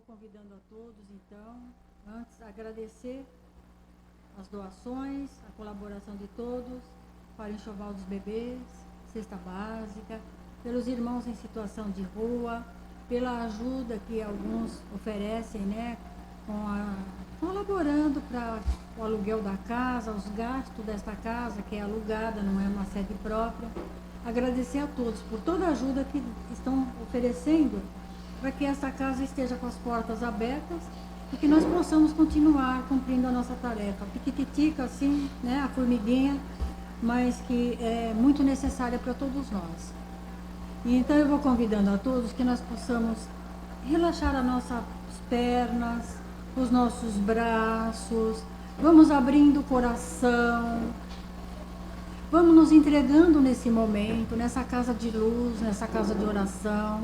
vou convidando a todos, então, antes agradecer as doações, a colaboração de todos para o enxoval dos bebês, cesta básica, pelos irmãos em situação de rua, pela ajuda que alguns oferecem, né, colaborando para o aluguel da casa, os gastos desta casa, que é alugada, não é uma sede própria. Agradecer a todos por toda a ajuda que estão oferecendo para que esta casa esteja com as portas abertas e que nós possamos continuar cumprindo a nossa tarefa. Piquititica, assim, né, a formiguinha, mas que é muito necessária para todos nós. E então eu vou convidando a todos que nós possamos relaxar as nossas pernas, os nossos braços, vamos abrindo o coração, vamos nos entregando nesse momento, nessa casa de luz, nessa casa de oração,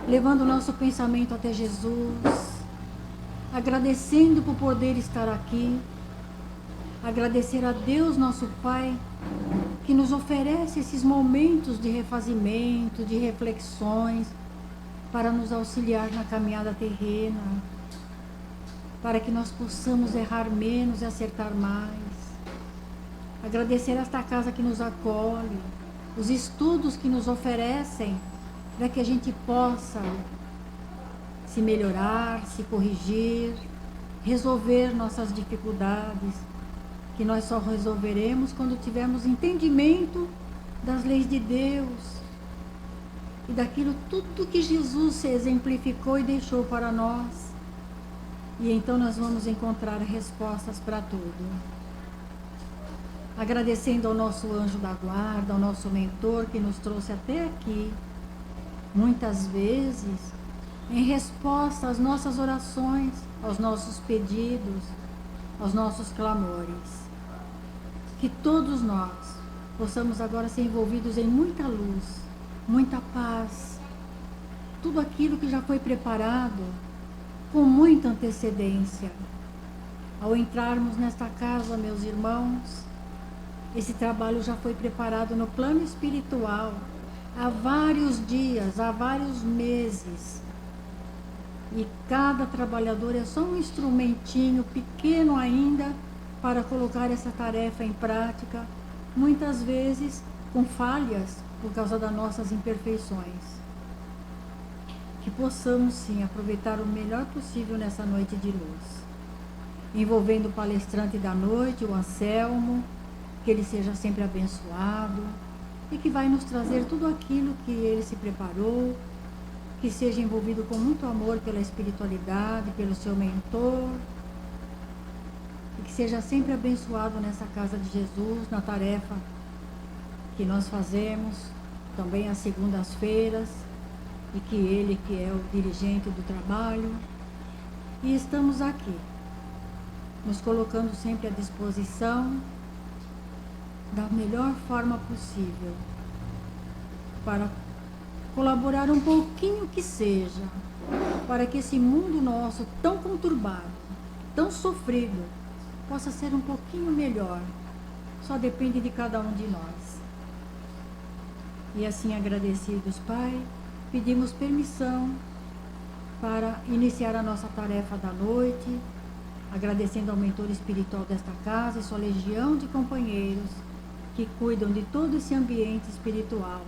levando o nosso pensamento até Jesus, agradecendo por poder estar aqui, agradecer a Deus, nosso Pai, que nos oferece esses momentos de refazimento, de reflexões, para nos auxiliar na caminhada terrena, para que nós possamos errar menos e acertar mais. Agradecer esta casa que nos acolhe, os estudos que nos oferecem, para que a gente possa se melhorar, se corrigir, resolver nossas dificuldades, que nós só resolveremos quando tivermos entendimento das leis de Deus e daquilo tudo que Jesus se exemplificou e deixou para nós. E então nós vamos encontrar respostas para tudo. Agradecendo ao nosso anjo da guarda, ao nosso mentor que nos trouxe até aqui, muitas vezes em resposta às nossas orações, aos nossos pedidos, aos nossos clamores. Que todos nós possamos agora ser envolvidos em muita luz, muita paz, tudo aquilo que já foi preparado com muita antecedência. Ao entrarmos nesta casa, meus irmãos, esse trabalho já foi preparado no plano espiritual há vários dias, há vários meses. E cada trabalhador é só um instrumentinho pequeno ainda para colocar essa tarefa em prática, muitas vezes com falhas por causa das nossas imperfeições. Que possamos sim aproveitar o melhor possível nessa noite de luz, envolvendo o palestrante da noite, o Anselmo, que ele seja sempre abençoado e que vai nos trazer tudo aquilo que ele se preparou, que seja envolvido com muito amor pela espiritualidade, pelo seu mentor, e que seja sempre abençoado nessa casa de Jesus, na tarefa que nós fazemos, também às segundas-feiras, e que ele, que é o dirigente do trabalho, e estamos aqui, nos colocando sempre à disposição da melhor forma possível, para colaborar um pouquinho que seja, para que esse mundo nosso tão conturbado, tão sofrido, possa ser um pouquinho melhor. Só depende de cada um de nós. E assim, agradecidos, Pai, pedimos permissão para iniciar a nossa tarefa da noite, agradecendo ao mentor espiritual desta casa e sua legião de companheiros que cuidam de todo esse ambiente espiritual.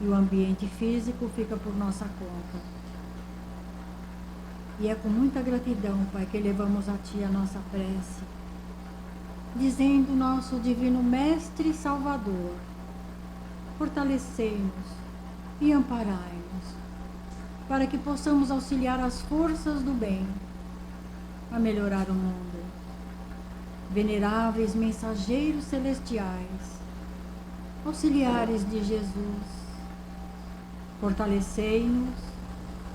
E o ambiente físico fica por nossa conta. E é com muita gratidão, Pai, que levamos a Ti a nossa prece, dizendo, nosso divino Mestre e Salvador, fortalecei-nos e amparai-nos, para que possamos auxiliar as forças do bem a melhorar o mundo. Veneráveis mensageiros celestiais, auxiliares de Jesus, fortalecei-nos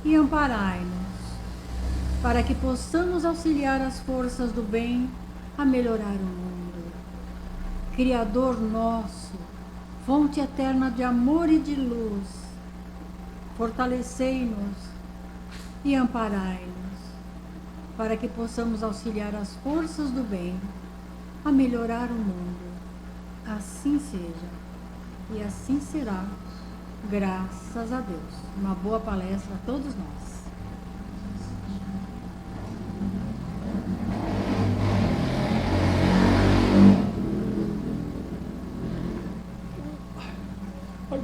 e amparai-nos, para que possamos auxiliar as forças do bem a melhorar o mundo. Criador nosso, fonte eterna de amor e de luz, fortalecei-nos e amparai-nos, para que possamos auxiliar as forças do bem a melhorar o mundo. Assim seja, e assim será, Graças a Deus. Uma boa palestra a todos nós.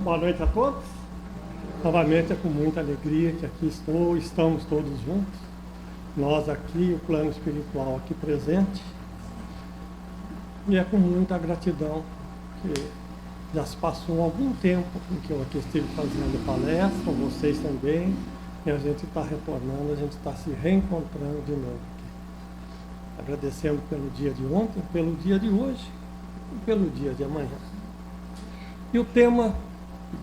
Boa noite a todos. Novamente é com muita alegria que aqui estamos todos juntos. Nós aqui, o plano espiritual aqui presente. E é com muita gratidão que já se passou algum tempo em que eu aqui estive fazendo palestra, vocês também, e a gente está retornando, a gente está se reencontrando de novo aqui. Agradecendo pelo dia de ontem, pelo dia de hoje e pelo dia de amanhã. E o tema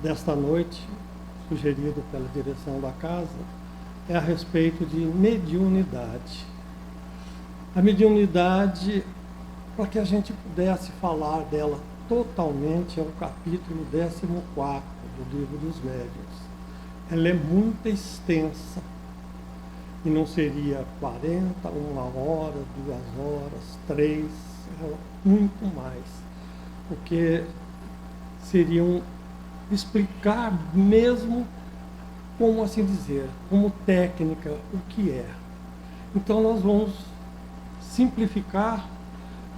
desta noite, sugerido pela direção da casa, é a respeito de mediunidade. A mediunidade, para que a gente pudesse falar dela totalmente, é o capítulo 14 do Livro dos Médiuns. Ela é muito extensa e não seria 40, 1 hora, 2 horas, 3, muito mais, porque seriam explicar mesmo, como assim dizer, como técnica, o que é. Então nós vamos simplificar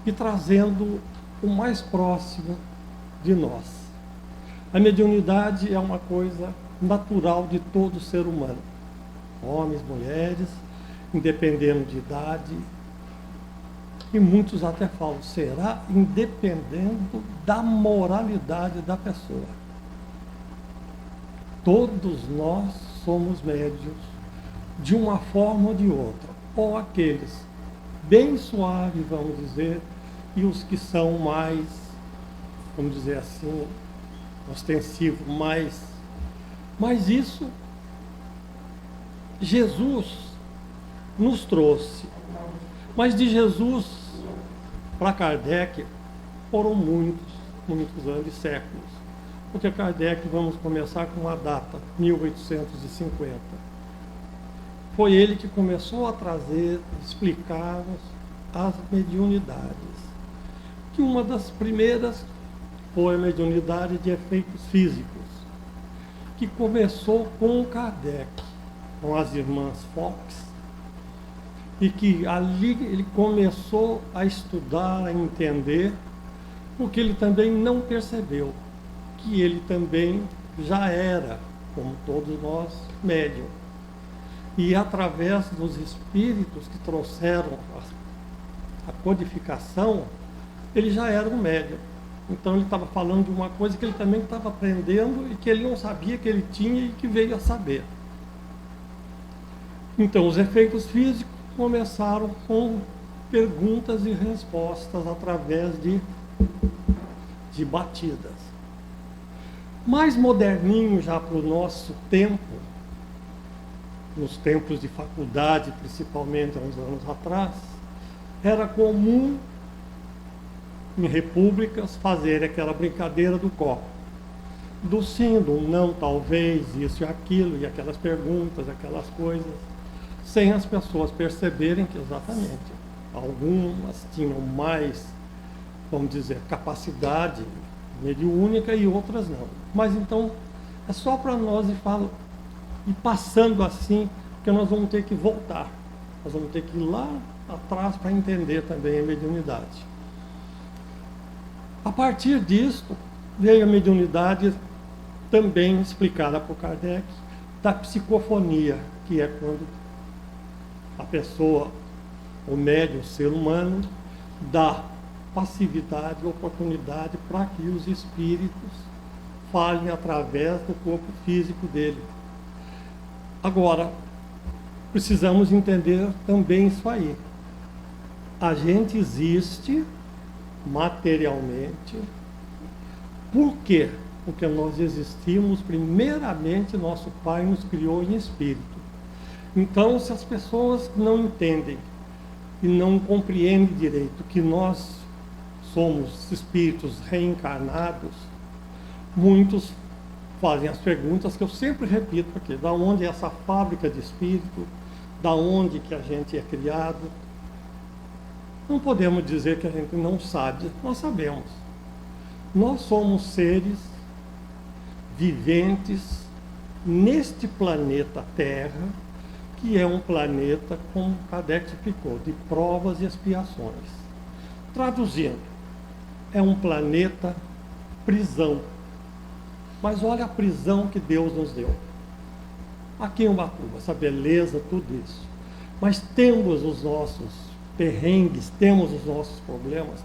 e trazendo o mais próximo de nós. A mediunidade é uma coisa natural de todo ser humano, homens, mulheres, independendo de idade, e muitos até falam, será independendo da moralidade da pessoa. Todos nós somos médiuns, de uma forma ou de outra, ou aqueles bem suaves, vamos dizer, e os que são mais, vamos dizer assim, ostensivos, mais. Mas isso, Jesus nos trouxe. Mas de Jesus para Kardec foram muitos anos e séculos. Porque Kardec, vamos começar com uma data, 1850. Foi ele que começou a trazer, explicar as mediunidades. Que uma das primeiras foi a mediunidade de efeitos físicos, que começou com Kardec, com as irmãs Fox, e que ali ele começou a estudar, a entender, porque ele também não percebeu que ele também já era, como todos nós, médium. E através dos espíritos que trouxeram a codificação, ele já era um médium. Então ele estava falando de uma coisa que ele também estava aprendendo e que ele não sabia que ele tinha e que veio a saber. Então os efeitos físicos começaram com perguntas e respostas através de batidas. Mais moderninho já para o nosso tempo, nos tempos de faculdade, principalmente há uns anos atrás, era comum em repúblicas fazer aquela brincadeira do copo. Do sim, do não, talvez, isso e aquilo, e aquelas perguntas, aquelas coisas, sem as pessoas perceberem que exatamente algumas tinham mais, vamos dizer, capacidade mediúnica e outras não. Mas então, é só para nós ir passando assim, que nós vamos ter que voltar. Nós vamos ter que ir lá atrás para entender também a mediunidade. A partir disto, veio a mediunidade também explicada por Kardec, da psicofonia, que é quando a pessoa, o médium, o ser humano, dá passividade, oportunidade para que os espíritos falem através do corpo físico dele. Agora, precisamos entender também isso aí. A gente existe materialmente. Por quê? Porque nós existimos, primeiramente, nosso Pai nos criou em espírito. Então, se as pessoas não entendem e não compreendem direito que nós somos espíritos reencarnados, muitos fazem as perguntas que eu sempre repito aqui: da onde é essa fábrica de espírito? Da onde que a gente é criado? Não podemos dizer que a gente não sabe, nós sabemos. Nós somos seres viventes neste planeta Terra, que é um planeta, como Kardec explicou, de provas e expiações. Traduzindo, é um planeta prisão. Mas olha a prisão que Deus nos deu. Aqui em Ubatuba, essa beleza, tudo isso. Mas temos os nossos perrengues, temos os nossos problemas,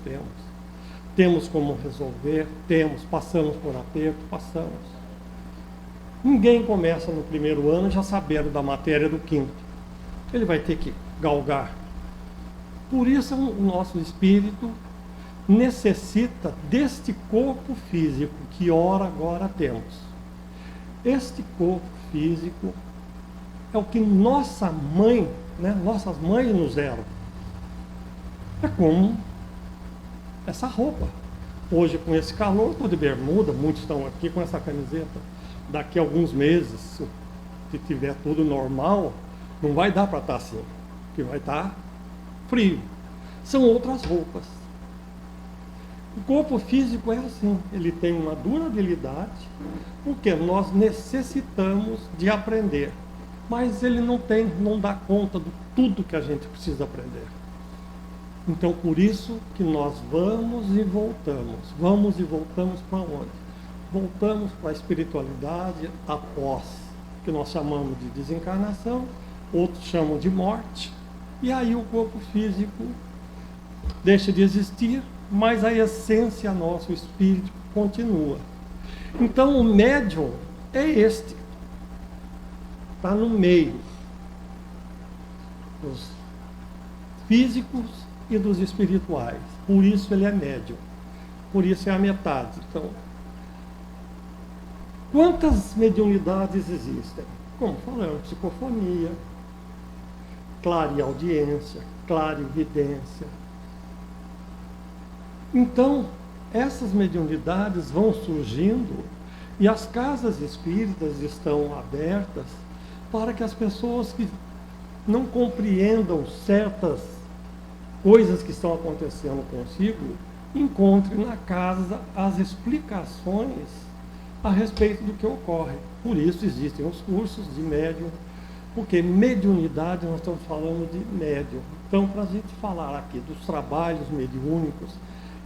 temos como resolver, passamos por aperto, passamos. Ninguém começa no primeiro ano já sabendo da matéria do quinto. Ele vai ter que galgar. Por isso o nosso espírito necessita deste corpo físico que ora agora temos. Este corpo físico é o que nossa mãe, nossas mães nos deram. É como essa roupa. Hoje, com esse calor, estou de bermuda, muitos estão aqui com essa camiseta. Daqui a alguns meses, se tiver tudo normal, não vai dar para estar assim, porque vai estar frio. São outras roupas. O corpo físico é assim, ele tem uma durabilidade, porque nós necessitamos de aprender, mas ele não dá conta de tudo que a gente precisa aprender. Então, por isso que nós vamos e voltamos para onde? Voltamos para a espiritualidade após, que nós chamamos de desencarnação, outros chamam de morte, e aí o corpo físico deixa de existir, mas a essência nossa, o espírito, continua. Então o médium é este, está no meio dos físicos e dos espirituais, por isso ele é médium, por isso é a metade. Então, quantas mediunidades existem? Como falamos, psicofonia, clareaudiência, clarividência. Então, essas mediunidades vão surgindo e as casas espíritas estão abertas para que as pessoas que não compreendam certas coisas que estão acontecendo consigo encontrem na casa as explicações a respeito do que ocorre. Por isso existem os cursos de médium, porque mediunidade nós estamos falando de médium. Então, para a gente falar aqui dos trabalhos mediúnicos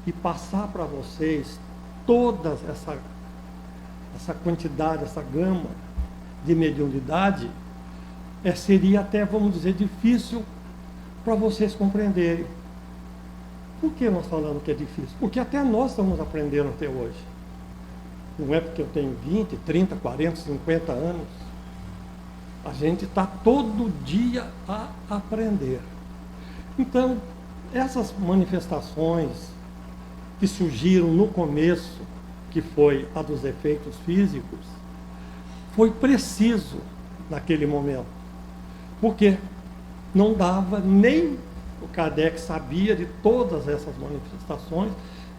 e passar para vocês toda essa quantidade, essa gama de mediunidade, seria até, vamos dizer, difícil para vocês compreenderem. Por que nós falamos que é difícil? Porque até nós estamos aprendendo até hoje. Não é porque eu tenho 20, 30, 40, 50 anos. A gente está todo dia a aprender. Então, essas manifestações que surgiram no começo, que foi a dos efeitos físicos, foi preciso naquele momento. Porque não dava, nem o Kardec sabia de todas essas manifestações,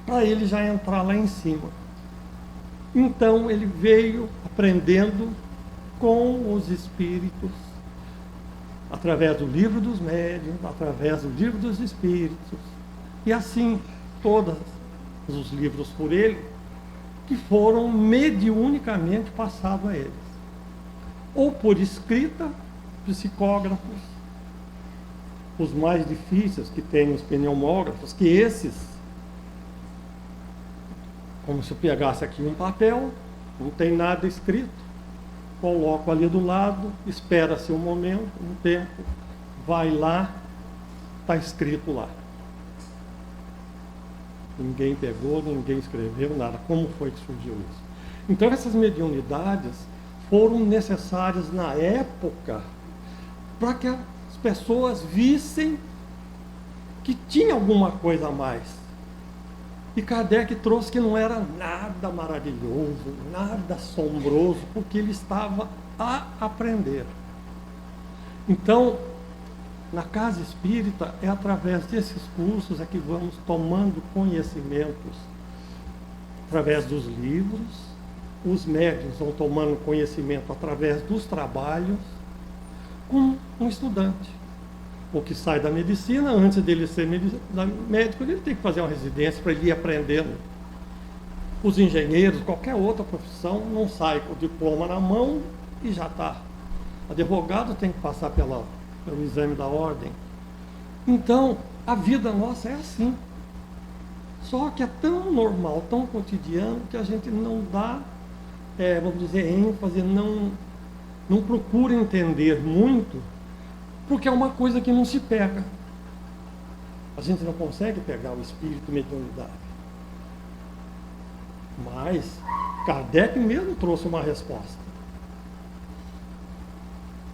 para ele já entrar lá em cima. Então ele veio aprendendo com os espíritos, através do livro dos médiuns, através do livro dos espíritos, e assim todos os livros por ele, que foram mediunicamente passados a eles, ou por escrita, psicógrafos, os mais difíceis que tem os pneumógrafos, que esses, como se eu pegasse aqui um papel, não tem nada escrito, coloco ali do lado, espera-se um momento, um tempo, vai lá, está escrito lá. Ninguém pegou, ninguém escreveu, nada. Como foi que surgiu isso? Então essas mediunidades foram necessárias na época para que as pessoas vissem que tinha alguma coisa a mais. E Kardec trouxe que não era nada maravilhoso, nada assombroso, porque ele estava a aprender. Então, na casa espírita, é através desses cursos que vamos tomando conhecimentos, através dos livros, os médiuns vão tomando conhecimento através dos trabalhos, com um estudante. O que sai da medicina, antes dele ser médico, ele tem que fazer uma residência para ele ir aprendendo. Os engenheiros, qualquer outra profissão, não sai com o diploma na mão e já está. Advogado tem que passar pelo exame da ordem. Então, a vida nossa é assim. Só que é tão normal, tão cotidiano, que a gente não dá, vamos dizer, ênfase, não procura entender muito, porque é uma coisa que não se pega. A gente não consegue pegar o espírito mediunidade. Mas Kardec mesmo trouxe uma resposta.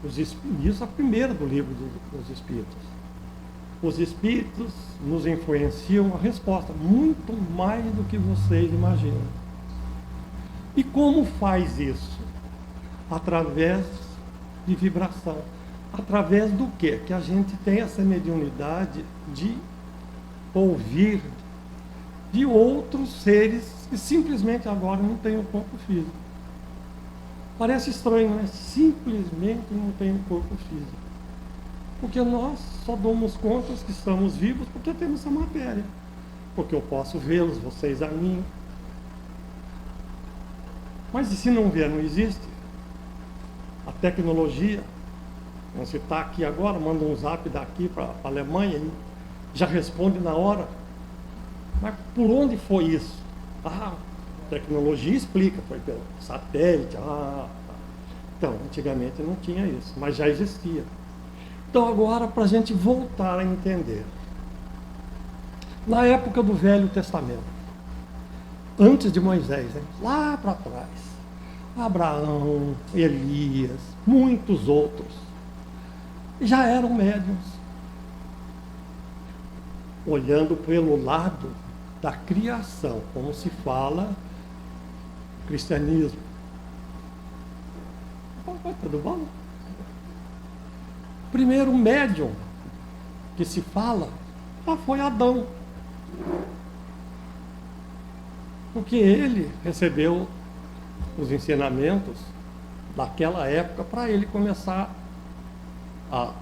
Isso é a primeira do livro dos Espíritos. Os Espíritos nos influenciam a resposta, muito mais do que vocês imaginam. E como faz isso? Através de vibração. Através do quê? Que a gente tem essa mediunidade de ouvir de outros seres que simplesmente agora não têm o corpo físico. Parece estranho, né? Simplesmente não tem o corpo físico. Porque nós só damos conta que estamos vivos porque temos essa matéria. Porque eu posso vê-los, vocês a mim. Mas e se não vier, não existe? A tecnologia, você está aqui agora, manda um zap daqui para a Alemanha e já responde na hora. Mas por onde foi isso? A tecnologia explica, foi pelo satélite. Então, antigamente não tinha isso, mas já existia. Então agora, para a gente voltar a entender. Na época do Velho Testamento, antes de Moisés, hein? Lá para trás, Abraão, Elias, muitos outros, já eram médiuns. Olhando pelo lado da criação, como se fala cristianismo. Tudo bom? Primeiro médium que se fala foi Adão. Porque ele recebeu os ensinamentos daquela época para ele começar a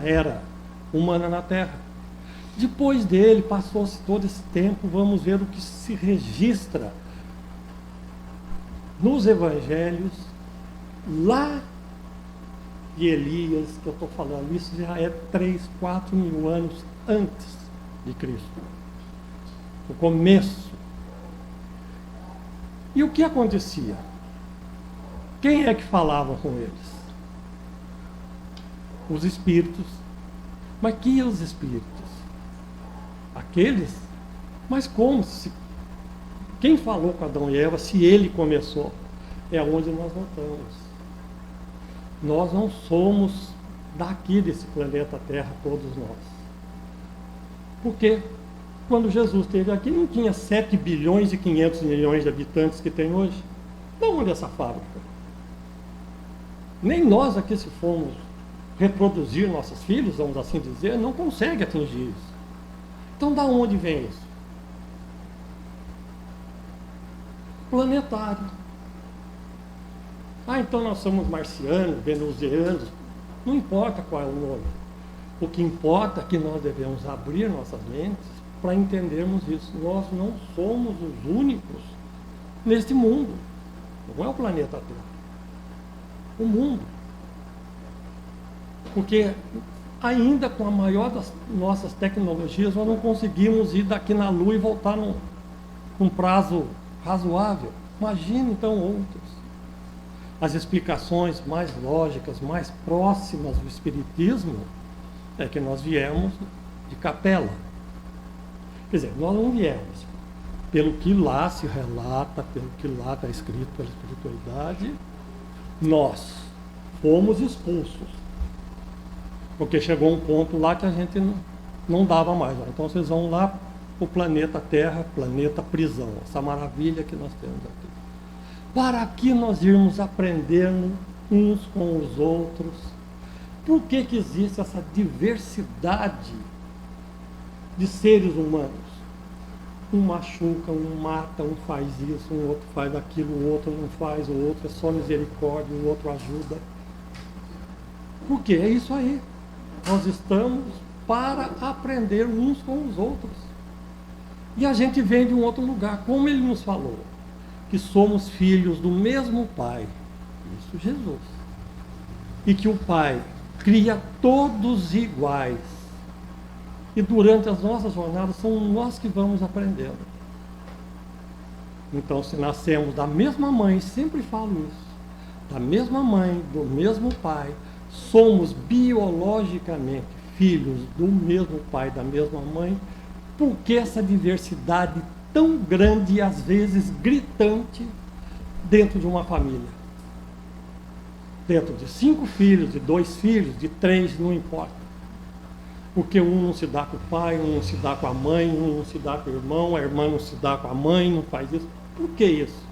era humana na Terra. Depois dele, passou-se todo esse tempo, vamos ver o que se registra nos evangelhos, lá de Elias, que eu estou falando, isso já é 3, 4 mil anos antes de Cristo. No começo. E o que acontecia? Quem é que falava com eles? Os espíritos. Mas que os espíritos? Aqueles? Mas como? Quem falou com Adão e Eva, se ele começou? É onde nós notamos. Nós não somos daqui desse planeta Terra, todos nós. Porque quando Jesus esteve aqui, não tinha 7 bilhões e 500 milhões de habitantes que tem hoje. De onde é essa fábrica? Nem nós aqui, se formos reproduzir nossos filhos, vamos assim dizer, não consegue atingir isso. Então, da onde vem isso? Planetário. Então nós somos marcianos, venusianos, não importa qual é o nome. O que importa é que nós devemos abrir nossas mentes para entendermos isso. Nós não somos os únicos neste mundo. Não é o planeta Terra. O mundo. Porque ainda com a maior das nossas tecnologias, nós não conseguimos ir daqui na Lua e voltar num prazo razoável. Imagine então outros. As explicações mais lógicas, mais próximas do Espiritismo, é que nós viemos de Capela. Quer dizer, nós não viemos. Pelo que lá se relata, pelo que lá está escrito pela espiritualidade, nós fomos expulsos. Porque chegou um ponto lá que a gente não dava mais. Então vocês vão lá para o planeta Terra, planeta prisão, essa maravilha que nós temos aqui. Para que nós irmos aprendendo uns com os outros? Por que existe essa diversidade de seres humanos? Um machuca, um mata, um faz isso, um outro faz aquilo, o outro não faz, o outro é só misericórdia, o outro ajuda. Por quê? É isso aí. Nós estamos para aprender uns com os outros. E a gente vem de um outro lugar, como ele nos falou, que somos filhos do mesmo Pai, isso Jesus. E que o Pai cria todos iguais. E durante as nossas jornadas, são nós que vamos aprendendo. Então, se nascemos da mesma mãe, sempre falo isso, da mesma mãe, do mesmo pai, somos biologicamente filhos do mesmo pai, da mesma mãe, por que essa diversidade tão grande e às vezes gritante dentro de uma família? Dentro de 5 filhos, de 2 filhos, de 3, não importa. Porque um não se dá com o pai, um não se dá com a mãe, um não se dá com o irmão, a irmã não se dá com a mãe, não faz isso. Por que isso?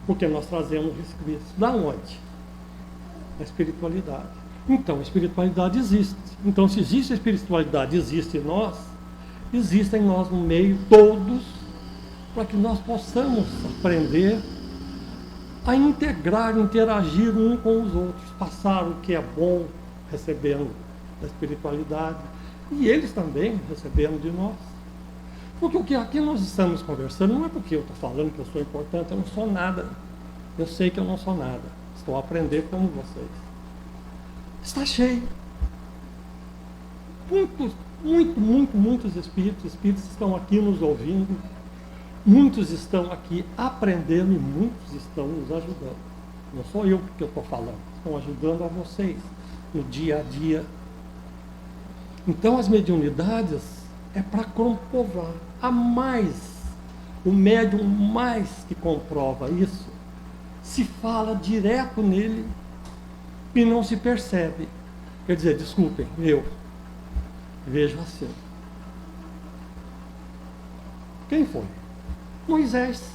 Porque nós trazemos resquícios. Da onde? Da espiritualidade. Então, a espiritualidade existe. Então, se existe a espiritualidade, existe em nós, existem em nós no meio todos, para que nós possamos aprender a integrar, interagir um com os outros, passar o que é bom, recebendo da espiritualidade, e eles também recebendo de nós. Porque o que aqui nós estamos conversando não é porque eu estou falando que eu sou importante, eu não sou nada. Eu sei que eu não sou nada. Estou a aprender como vocês. Está cheio. Muitos espíritos estão aqui nos ouvindo. Muitos estão aqui aprendendo e muitos estão nos ajudando. Não sou eu que eu estou falando. Estão ajudando a vocês no dia a dia. Então as mediunidades é para comprovar. A mais, o médium mais que comprova isso, se fala direto nele e não se percebe. Quer dizer, desculpem, eu vejo assim. Quem foi? Moisés.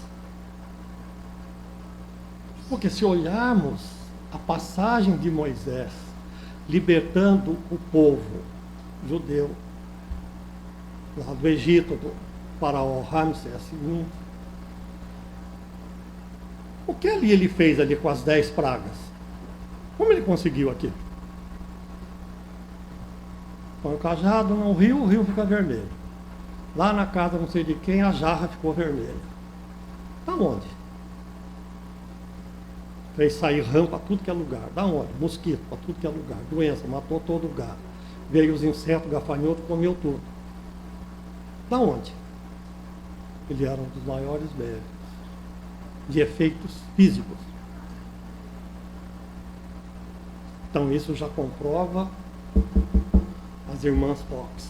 Porque se olharmos a passagem de Moisés libertando o povo judeu lá do Egito, do faraó Ramsés II, o que ali ele fez ali com as 10 pragas? Como ele conseguiu aquilo? Põe o cajado no rio, o rio fica vermelho. Lá na casa não sei de quem, a jarra ficou vermelha. Da onde? Fez sair rã para tudo que é lugar. Da onde? Mosquito para tudo que é lugar. Doença, matou todo o gado. Veio os insetos, gafanhoto, comeu tudo. Da onde? Ele era um dos maiores médicos de efeitos físicos. Então isso já comprova as irmãs Fox.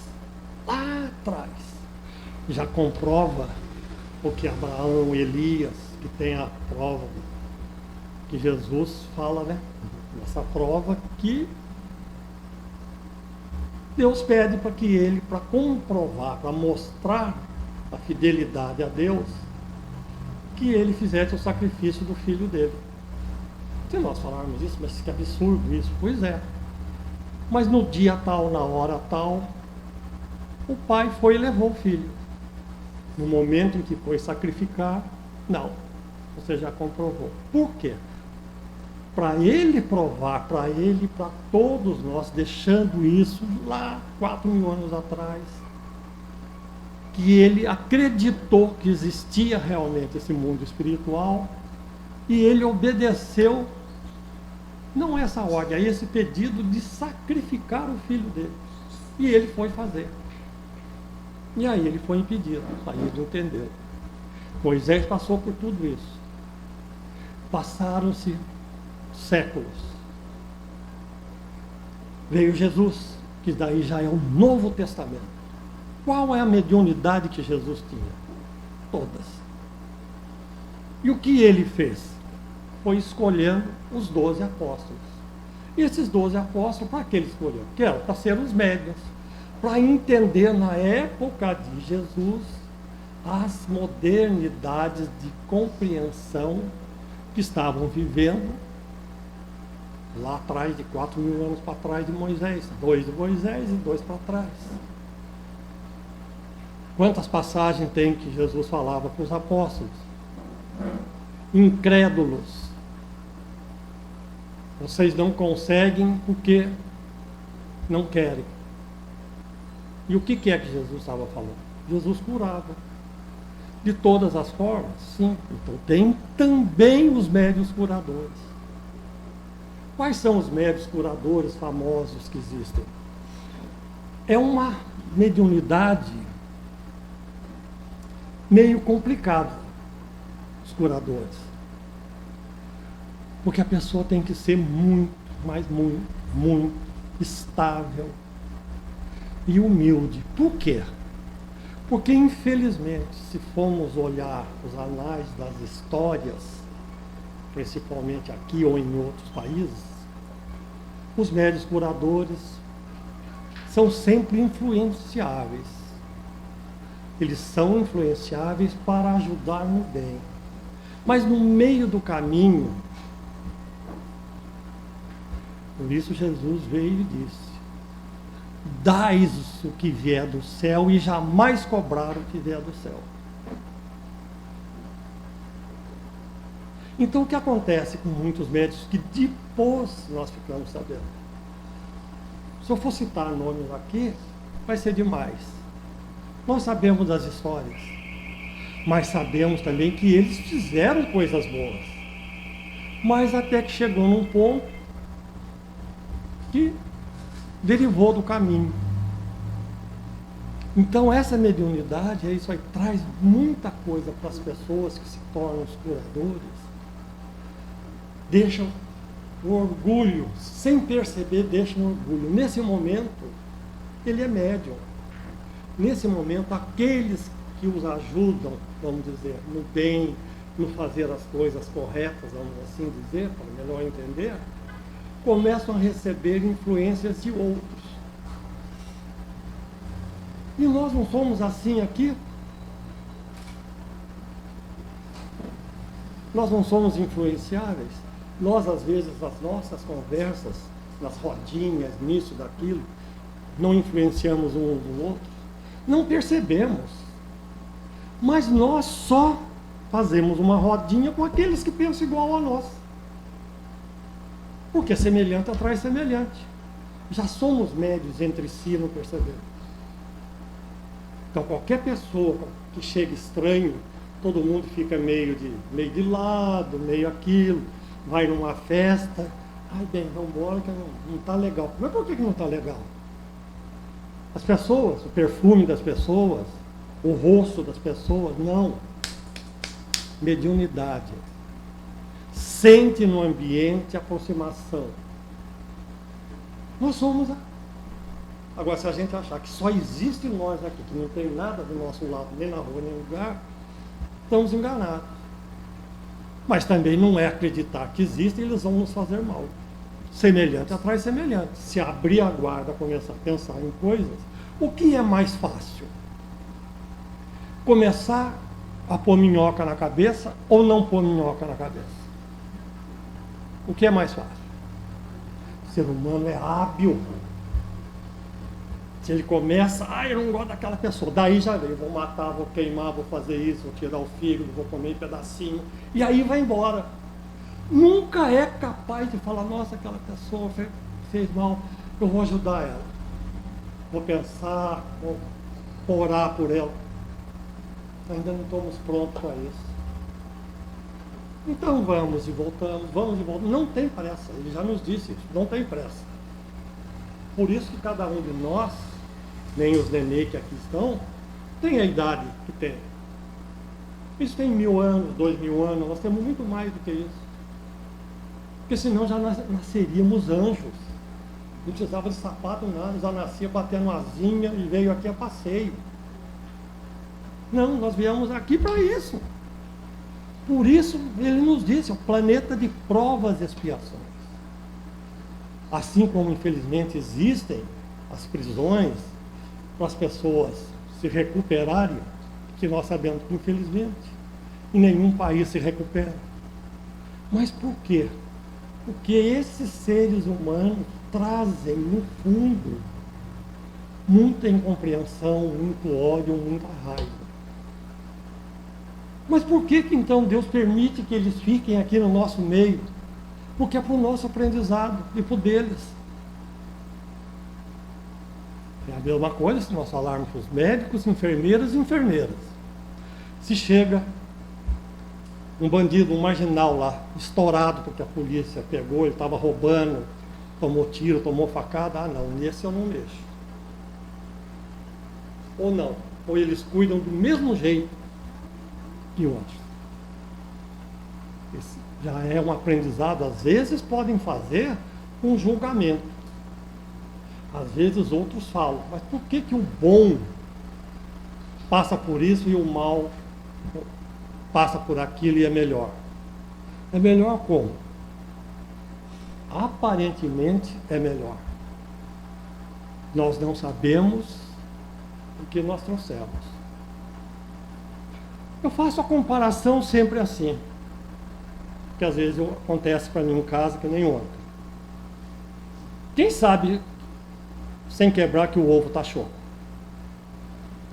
Lá atrás. Já comprova o que Abraão, Elias, que tem a prova que Jesus fala, né? Essa prova que Deus pede para que ele, para comprovar, para mostrar a fidelidade a Deus, que ele fizesse o sacrifício do filho dele. Se nós falarmos isso, mas que absurdo isso, pois é. Mas no dia tal, na hora tal, o pai foi e levou o filho. No momento em que foi sacrificar, não. Você já comprovou. Por quê? Para ele provar, para ele, para todos nós, deixando isso lá 4.000 anos atrás, que ele acreditou que existia realmente esse mundo espiritual e ele obedeceu, não essa ordem, a esse pedido de sacrificar o filho dele. E ele foi fazer. E aí ele foi impedido, aí ele entendeu. Moisés passou por tudo isso. Passaram-se séculos. Veio Jesus, que daí já é o Novo Testamento. Qual é a mediunidade que Jesus tinha? Todas. E o que ele fez? Foi escolhendo os 12 apóstolos. E esses 12 apóstolos, para que ele escolheu? Que era para ser os médiuns, para entender na época de Jesus as modernidades de compreensão que estavam vivendo lá atrás, de 4.000 anos para trás de Moisés. 2 de Moisés e 2 para trás. Quantas passagens tem que Jesus falava para os apóstolos? Incrédulos. Vocês não conseguem porque não querem. E o que é que Jesus estava falando? Jesus curava. De todas as formas, sim. Então tem também os médiuns curadores. Quais são os médiuns curadores famosos que existem? É uma mediunidade meio complicada, os curadores. Porque a pessoa tem que ser muito, mas muito estável e humilde. Por quê? Porque, infelizmente, se formos olhar os anais das histórias, principalmente aqui ou em outros países, os médiuns curadores são sempre influenciáveis. Eles são influenciáveis para ajudar no bem. Mas no meio do caminho, por isso Jesus veio e disse: dais o que vier do céu e jamais cobrar o que vier do céu. Então o que acontece com muitos médicos que depois nós ficamos sabendo? Se eu for citar nomes aqui, vai ser demais. Nós sabemos das histórias, mas sabemos também que eles fizeram coisas boas. Mas até que chegou num ponto que derivou do caminho. Então essa mediunidade, isso aí traz muita coisa para as pessoas que se tornam os curadores. Deixam o orgulho, sem perceber, deixam o orgulho. Nesse momento, ele é médium. Nesse momento, aqueles que os ajudam, vamos dizer, no bem, no fazer as coisas corretas, vamos assim dizer, para melhor entender, começam a receber influências de outros. E nós não somos assim aqui? Nós não somos influenciáveis? Nós, às vezes, nas nossas conversas, nas rodinhas, nisso, daquilo, não influenciamos um do outro? Não percebemos. Mas nós só fazemos uma rodinha com aqueles que pensam igual a nós. Porque semelhante atrai semelhante. Já somos médios entre si, não percebemos. Então qualquer pessoa que chega estranho, todo mundo fica meio de lado, meio aquilo, vai numa festa, ai bem, vamos embora que não está legal. Mas por que não está legal? As pessoas, o perfume das pessoas, o rosto das pessoas, não. Mediunidade. Sente no ambiente aproximação. Nós somos. Agora, se a gente achar que só existe nós aqui, que não tem nada do nosso lado, nem na rua, nem no lugar, estamos enganados. Mas também não é acreditar que existe e eles vão nos fazer mal. Semelhante atrai semelhante. Se abrir a guarda, começar a pensar em coisas, o que é mais fácil? Começar a pôr minhoca na cabeça ou não pôr minhoca na cabeça? O que é mais fácil? O ser humano é hábil. Se ele começa, eu não gosto daquela pessoa, daí já veio, vou matar, vou queimar, vou fazer isso, vou tirar o fígado, vou comer um pedacinho, e aí vai embora. Nunca é capaz de falar, nossa, aquela pessoa fez mal, eu vou ajudar ela. Vou pensar, vou orar por ela. Ainda não estamos prontos para isso. Então vamos e voltamos. Não tem pressa, ele já nos disse isso, não tem pressa. Por isso que cada um de nós, nem os nenê que aqui estão, tem a idade que tem. Isso tem 1000 anos, 2000 anos, nós temos muito mais do que isso. Porque senão já nasceríamos anjos. Não precisava de sapato, nada, já nascia batendo asinha e veio aqui a passeio. Não, nós viemos aqui para isso. Por isso ele nos disse, é o planeta de provas e expiações. Assim como infelizmente existem as prisões para as pessoas se recuperarem, que nós sabemos que infelizmente em nenhum país se recupera. Mas por quê? Porque esses seres humanos trazem no fundo muita incompreensão, muito ódio, muita raiva. Mas por que então Deus permite que eles fiquem aqui no nosso meio? Porque é para o nosso aprendizado e para o deles. É a mesma coisa se nós falarmos para os médicos, enfermeiras e enfermeiras. Se chega um bandido, um marginal lá, estourado porque a polícia pegou, ele estava roubando, tomou tiro, tomou facada, ah não, nesse eu não mexo. Ou não, ou eles cuidam do mesmo jeito que outros. Esse já é um aprendizado, às vezes podem fazer um julgamento. Às vezes outros falam, mas por que o bom passa por isso e o mal passa por aquilo e é melhor? É melhor como? Aparentemente é melhor. Nós não sabemos o que nós trouxemos. Eu faço a comparação sempre assim, que às vezes acontece para mim em casa que nem ontem. Quem sabe, sem quebrar, que o ovo está choco?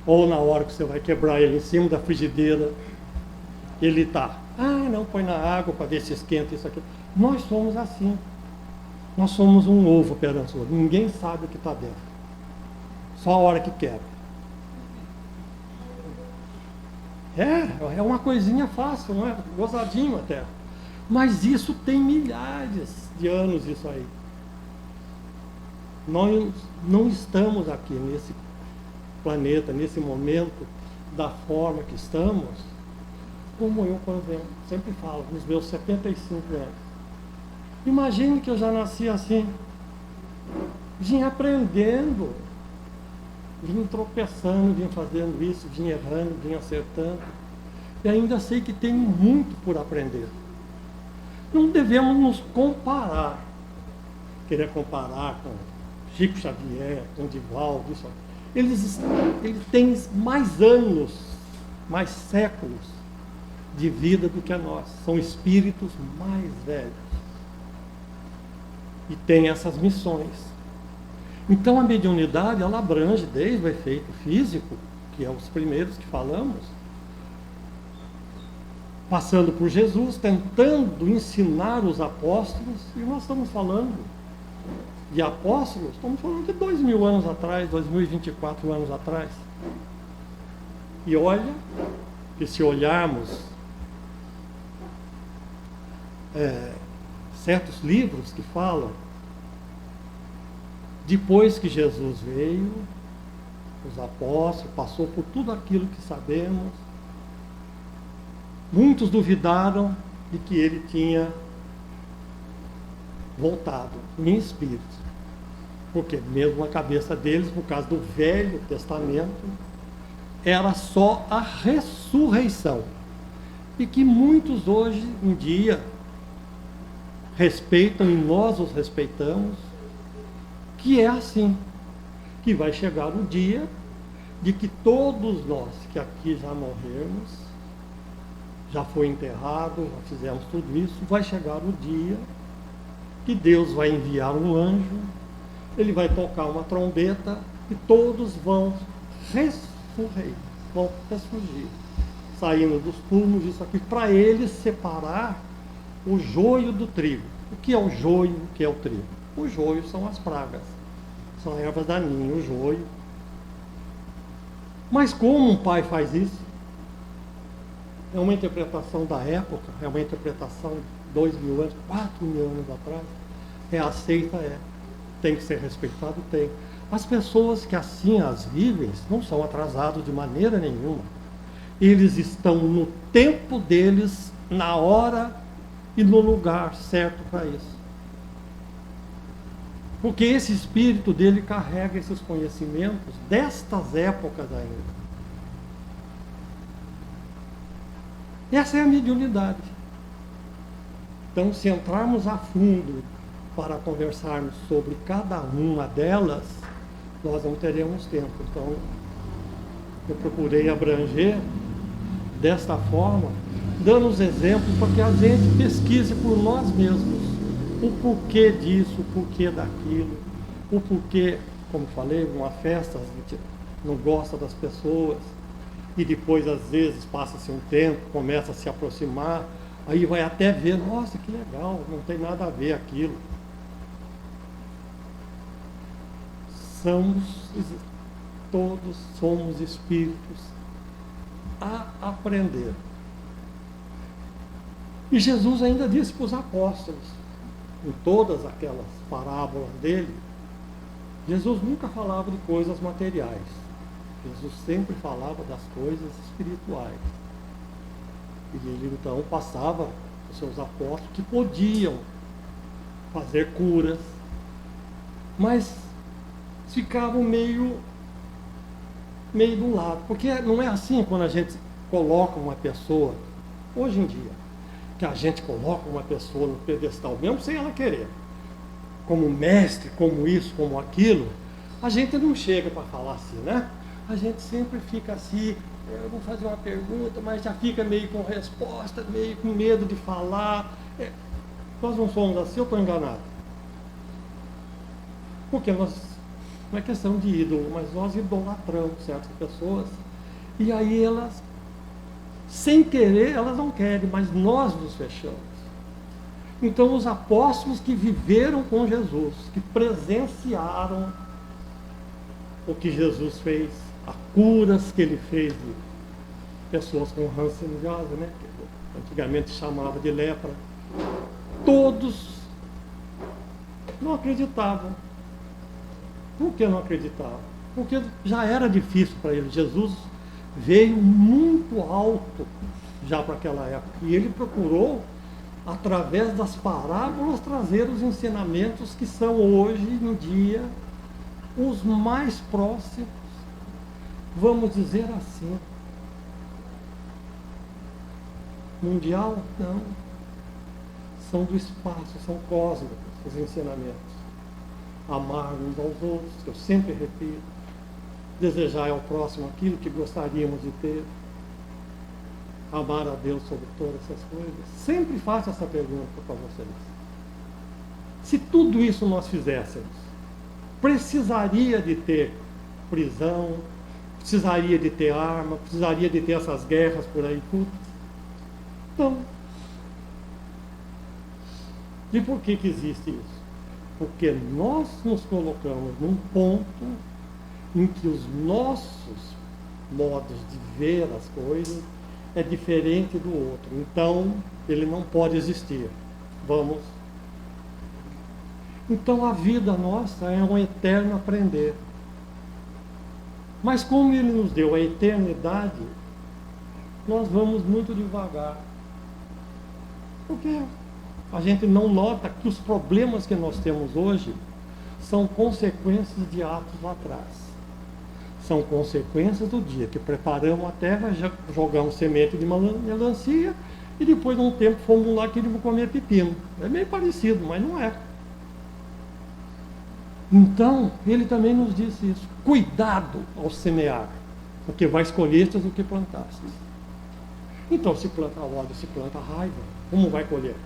Ou na hora que você vai quebrar ele em cima da frigideira, ele está, não, põe na água para ver se esquenta isso aqui. Nós somos assim. Nós somos um ovo perante o outro. Ninguém sabe o que está dentro. Só a hora que quebra. É uma coisinha fácil, não é? Gozadinho até. Mas isso tem milhares de anos, isso aí. Nós não estamos aqui nesse planeta, nesse momento, da forma que estamos, como eu, por exemplo, sempre falo, nos meus 75 anos. Imagine que eu já nasci assim, vim aprendendo, vim tropeçando, vim fazendo isso, vim errando, vim acertando, e ainda sei que tenho muito por aprender. Não devemos nos comparar, querer comparar com Chico Xavier, com Divaldo, isso. Eles têm mais anos, mais séculos de vida do que nós. São espíritos mais velhos. E têm essas missões. Então a mediunidade, ela abrange desde o efeito físico, que é os primeiros que falamos, passando por Jesus, tentando ensinar os apóstolos, e nós estamos falando de apóstolos, estamos falando de 2000 anos atrás, 2024 anos atrás. E olha, que se olharmos certos livros que falam, depois que Jesus veio, os apóstolos, passou por tudo aquilo que sabemos, muitos duvidaram de que ele tinha voltado em espírito. Porque mesmo a cabeça deles, por causa do Velho Testamento, era só a ressurreição. E que muitos hoje em dia respeitam, e nós os respeitamos, que é assim, que vai chegar o dia de que todos nós que aqui já morremos, já foi enterrado, já fizemos tudo isso, vai chegar o dia que Deus vai enviar um anjo, ele vai tocar uma trombeta e todos vão ressurgir, saindo dos túmulos, isso aqui, para ele separar o joio do trigo. O que é o joio, o que é o trigo? O joio são as pragas, são ervas daninhas, o joio. Mas como um pai faz isso? É uma interpretação da época, é uma interpretação de 2.000 anos, 4.000 anos atrás. É aceita, tem que ser respeitado, tem. As pessoas que assim as vivem não são atrasados de maneira nenhuma. Eles estão no tempo deles, na hora e no lugar certo para isso. Porque esse espírito dele carrega esses conhecimentos destas épocas ainda. Essa é a mediunidade. Então, se entrarmos a fundo para conversarmos sobre cada uma delas, nós não teremos tempo. Então, eu procurei abranger desta forma, dando os exemplos para que a gente pesquise por nós mesmos o porquê disso, o porquê daquilo, o porquê, como falei, uma festa, a gente não gosta das pessoas, e depois, às vezes, passa-se um tempo, começa a se aproximar, aí vai até ver, nossa, que legal, não tem nada a ver aquilo. todos somos espíritos a aprender. E Jesus ainda disse para os apóstolos, em todas aquelas parábolas dele, Jesus nunca falava de coisas materiais. Jesus sempre falava das coisas espirituais. E ele então passava os seus apóstolos que podiam fazer curas, mas ficavam meio do lado. Porque não é assim quando a gente coloca uma pessoa, hoje em dia, que a gente coloca uma pessoa no pedestal, mesmo sem ela querer, como mestre, como isso, como aquilo, a gente não chega para falar assim, né? A gente sempre fica assim, eu vou fazer uma pergunta, mas já fica meio com resposta, meio com medo de falar. Nós não somos assim, eu estou enganado? Porque nós, não é questão de ídolo, mas nós idolatramos certas pessoas, e aí elas, sem querer, elas não querem, mas nós nos fechamos. Então os apóstolos que viveram com Jesus, que presenciaram o que Jesus fez, as curas que ele fez de pessoas com hanseníase, né, que antigamente chamava de lepra, todos não acreditavam. Por que não acreditavam? Porque já era difícil para eles. Jesus veio muito alto já para aquela época, e ele procurou, através das parábolas, trazer os ensinamentos que são hoje em dia os mais próximos, vamos dizer assim. Mundial? Não. São do espaço, são cósmicos os ensinamentos. Amar uns aos outros, que eu sempre repito. Desejar ao próximo aquilo que gostaríamos de ter. Amar a Deus sobre todas essas coisas. Sempre faço essa pergunta para vocês. Se tudo isso nós fizéssemos, precisaria de ter prisão, precisaria de ter arma, precisaria de ter essas guerras por aí tudo? Não. E por que existe isso? Porque nós nos colocamos num ponto em que os nossos modos de ver as coisas é diferente do outro. Então, ele não pode existir. Vamos. Então, a vida nossa é um eterno aprender. Mas como ele nos deu a eternidade, nós vamos muito devagar. Porque a gente não nota que os problemas que nós temos hoje são consequências de atos lá atrás. São consequências do dia que preparamos a terra, jogamos semente de melancia e depois de um tempo fomos lá que queríamos comer pepino. É meio parecido, mas não é. Então, ele também nos disse isso. Cuidado ao semear, porque vais colher do que plantaste. Então, se planta ódio, se planta raiva, como vai colher?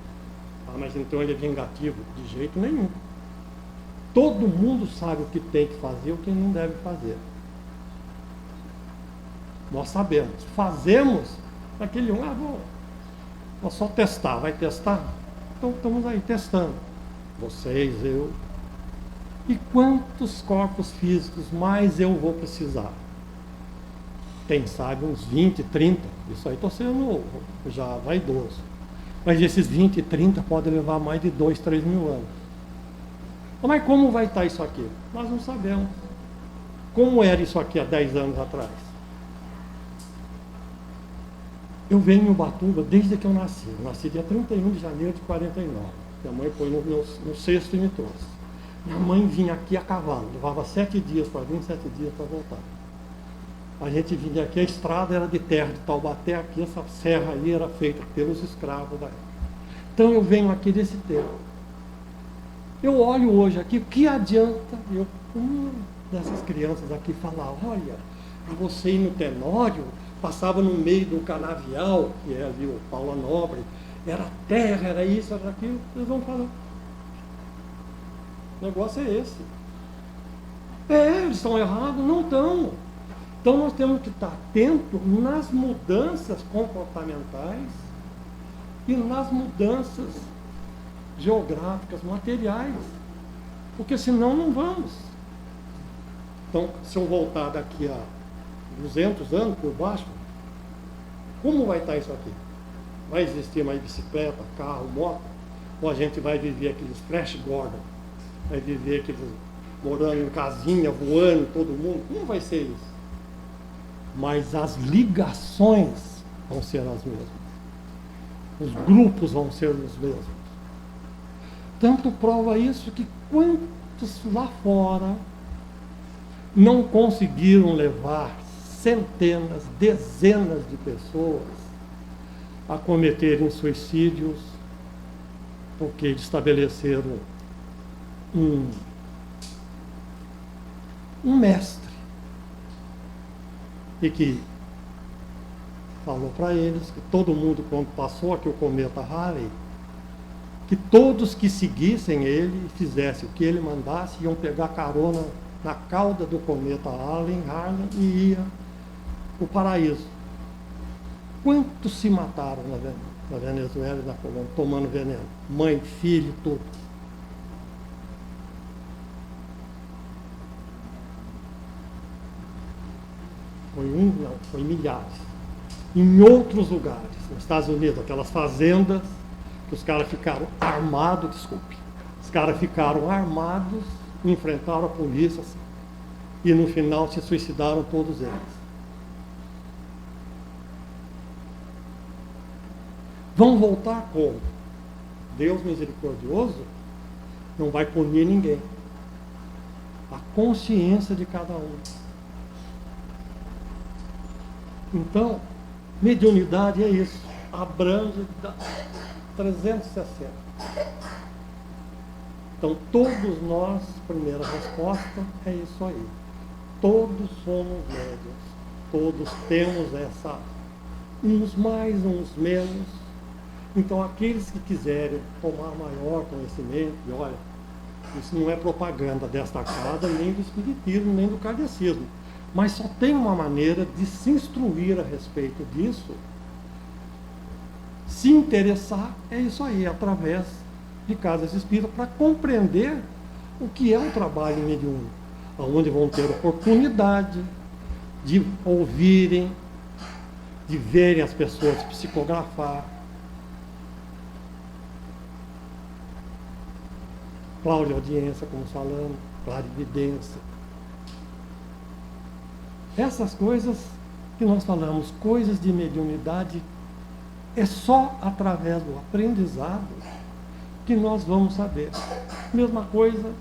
Ah, mas então ele é vingativo? De jeito nenhum. Todo mundo sabe o que tem que fazer e o que não deve fazer. Nós sabemos. Fazemos aquele vou só testar. Vai testar? Então estamos aí testando. Vocês, eu. E quantos corpos físicos mais eu vou precisar? Quem sabe uns 20, 30. Isso aí estou sendo já vaidoso. Mas esses 20, 30 podem levar mais de 2, 3 mil anos. Mas como vai estar isso aqui? Nós não sabemos. Como era isso aqui há 10 anos atrás? Eu venho em Ubatuba desde que eu nasci. Eu nasci dia 31 de janeiro de 49. Minha mãe foi no sexto e me trouxe. Minha mãe vinha aqui a cavalo. Levava 7 dias para vir, 7 dias para voltar. A gente vinha aqui, a estrada era de terra, de Taubaté aqui, essa serra aí era feita pelos escravos da época. Então eu venho aqui desse tempo. Eu olho hoje aqui, o que adianta eu, dessas crianças aqui, falar, olha, para você ir no Tenório, passava no meio do canavial, que é ali o Paula Nobre, era terra, era isso, era aquilo, eles vão falar. O negócio é esse. Eles estão errados? Não estão. Então nós temos que estar atentos nas mudanças comportamentais e nas mudanças geográficas, materiais. Porque senão não vamos. Então, se eu voltar daqui a 200 anos por baixo, como vai estar isso aqui? Vai existir mais bicicleta, carro, moto? Ou a gente vai viver aqueles Flash Gordon? Vai viver aqueles morando em casinha, voando, todo mundo? Como vai ser isso? Mas as ligações vão ser as mesmas. Os grupos vão ser os mesmos. Tanto prova isso que quantos lá fora não conseguiram levar centenas, dezenas de pessoas a cometerem suicídios porque estabeleceram um mestre e que falou para eles que todo mundo, quando passou aqui o cometa Halley, que todos que seguissem ele e fizessem o que ele mandasse, iam pegar carona na cauda do cometa Halley e ia para o paraíso. Quantos se mataram na Venezuela e na Colômbia, tomando veneno? Mãe, filho, tudo. Foi milhares. Em outros lugares, nos Estados Unidos, aquelas fazendas que os caras ficaram armados, os caras ficaram armados, enfrentaram a polícia assim, e no final se suicidaram todos eles. Vão voltar como? Deus misericordioso não vai punir ninguém. A consciência de cada um. Então, mediunidade é isso, abrange 360. Então, todos nós, primeira resposta, é isso aí. Todos somos médiuns, todos temos essa, uns mais, uns menos. Então, aqueles que quiserem tomar maior conhecimento, e olha, isso não é propaganda desta casa, nem do espiritismo, nem do kardecismo. Mas só tem uma maneira de se instruir a respeito disso, se interessar, é isso aí, através de casas espíritas, para compreender o que é um trabalho mediúnico, onde vão ter oportunidade de ouvirem, de verem as pessoas psicografar. Clareaudiência, como falamos, clarividência. Essas coisas que nós falamos, coisas de mediunidade, é só através do aprendizado que nós vamos saber. Mesma coisa,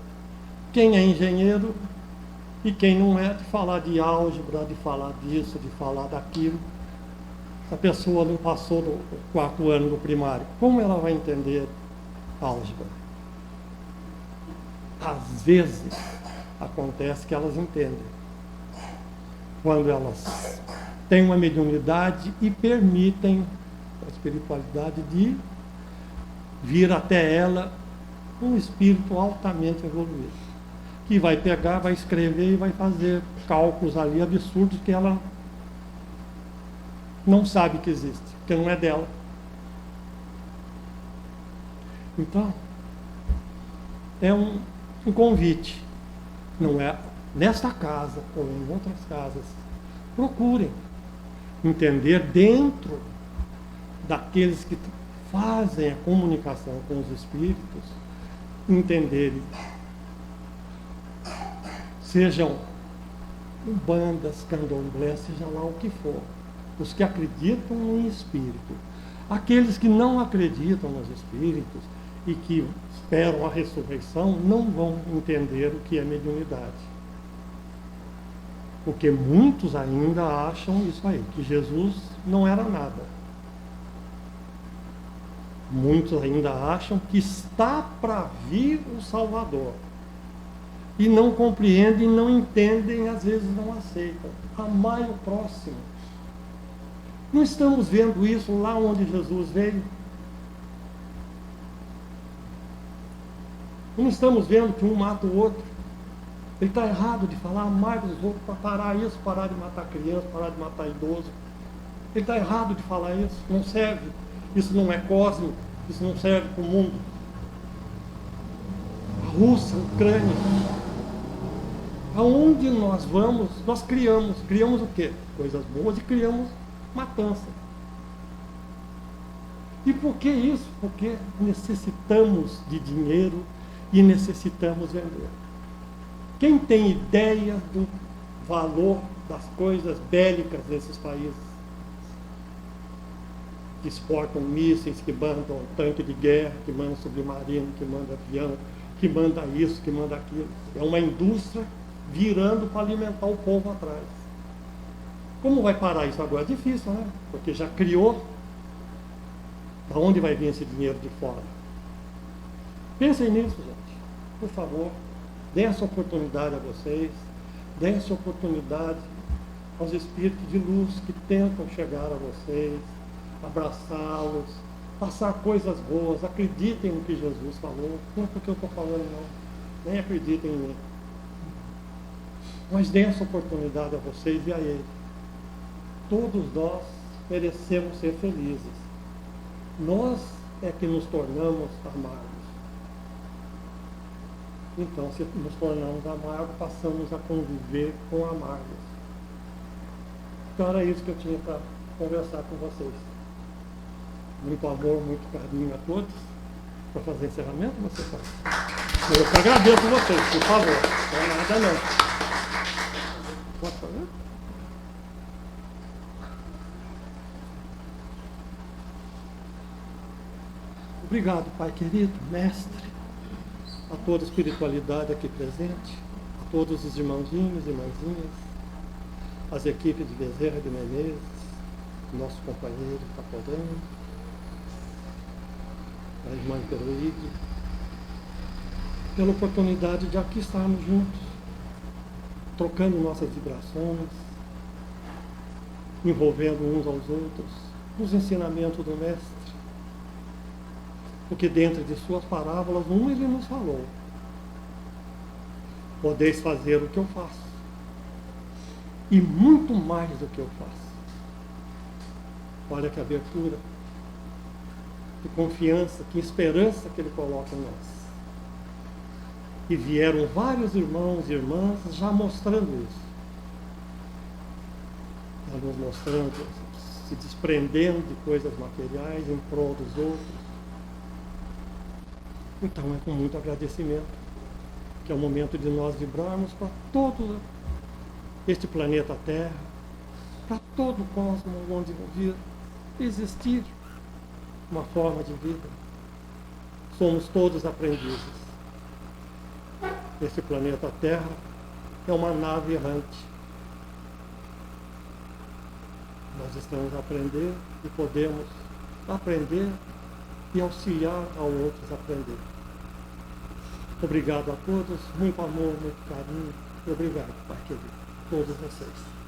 quem é engenheiro e quem não é, de falar de álgebra, de falar disso, de falar daquilo. Se a pessoa não passou do 4º ano do primário, como ela vai entender álgebra? Às vezes, acontece que elas entendem. Quando elas têm uma mediunidade e permitem a espiritualidade de vir até ela um espírito altamente evoluído, que vai pegar, vai escrever e vai fazer cálculos ali absurdos que ela não sabe que existe, porque não é dela. Então, é um convite, não é nesta casa ou em outras casas. Procurem entender dentro daqueles que fazem a comunicação com os espíritos, entenderem, sejam bandas, candomblé, seja lá o que for, os que acreditam em espírito. Aqueles que não acreditam nos espíritos e que esperam a ressurreição não vão entender o que é mediunidade. Porque muitos ainda acham isso aí, que Jesus não era nada. Muitos ainda acham que está para vir o Salvador. E não compreendem, não entendem, às vezes não aceitam. Amai o próximo. Não estamos vendo isso lá onde Jesus veio? Não estamos vendo que um mata o outro? Ele está errado de falar amar os outros para parar isso, parar de matar criança, parar de matar idoso. Ele está errado de falar isso, não serve. Isso não é cósmico, isso não serve para o mundo. A Rússia, a Ucrânia, Aonde nós vamos, nós criamos. Criamos o quê? Coisas boas e criamos matança. E por que isso? Porque necessitamos de dinheiro e necessitamos vender. Quem tem ideia do valor das coisas bélicas desses países? Que exportam mísseis, que mandam tanque de guerra, que mandam submarino, que mandam avião, que manda isso, que manda aquilo. É uma indústria virando para alimentar o povo atrás. Como vai parar isso agora? É difícil, né? Porque já criou. Da onde vai vir esse dinheiro de fora? Pensem nisso, gente. Por favor, deem essa oportunidade a vocês. Deem essa oportunidade aos espíritos de luz que tentam chegar a vocês, abraçá-los, passar coisas boas. Acreditem no que Jesus falou. Não é porque eu estou falando, não. Nem acreditem em mim. Mas deem essa oportunidade a vocês e a ele. Todos nós merecemos ser felizes. Nós é que nos tornamos amargos. Então, se nos tornamos amargos, passamos a conviver com amargos. Então, era isso que eu tinha para conversar com vocês. Muito amor, muito carinho a todos. Para fazer encerramento, você faz. Eu que agradeço a vocês, por favor. Não é nada, não. Pode fazer? Obrigado, Pai querido, Mestre, a toda a espiritualidade aqui presente, a todos os irmãozinhos e irmãzinhas, as equipes de Bezerra de Menezes, nosso companheiro Capodano, a irmã Peruígue, pela oportunidade de aqui estarmos juntos, trocando nossas vibrações, envolvendo uns aos outros, nos ensinamentos do Mestre. Porque dentro de suas parábolas, ele nos falou: podeis fazer o que eu faço, e muito mais do que eu faço. Olha que abertura, que confiança, que esperança que ele coloca em nós. E vieram vários irmãos e irmãs já mostrando isso. Já nos mostrando, se desprendendo de coisas materiais em prol dos outros. Então é com muito agradecimento que é o momento de nós vibrarmos para todo este planeta Terra, para todo o cosmos onde vir existir uma forma de vida. Somos todos aprendizes. Esse planeta Terra é uma nave errante. Nós estamos a aprender e podemos aprender e auxiliar a outros a aprender. Obrigado a todos, muito amor, muito carinho. Obrigado, Pai querido, todos vocês.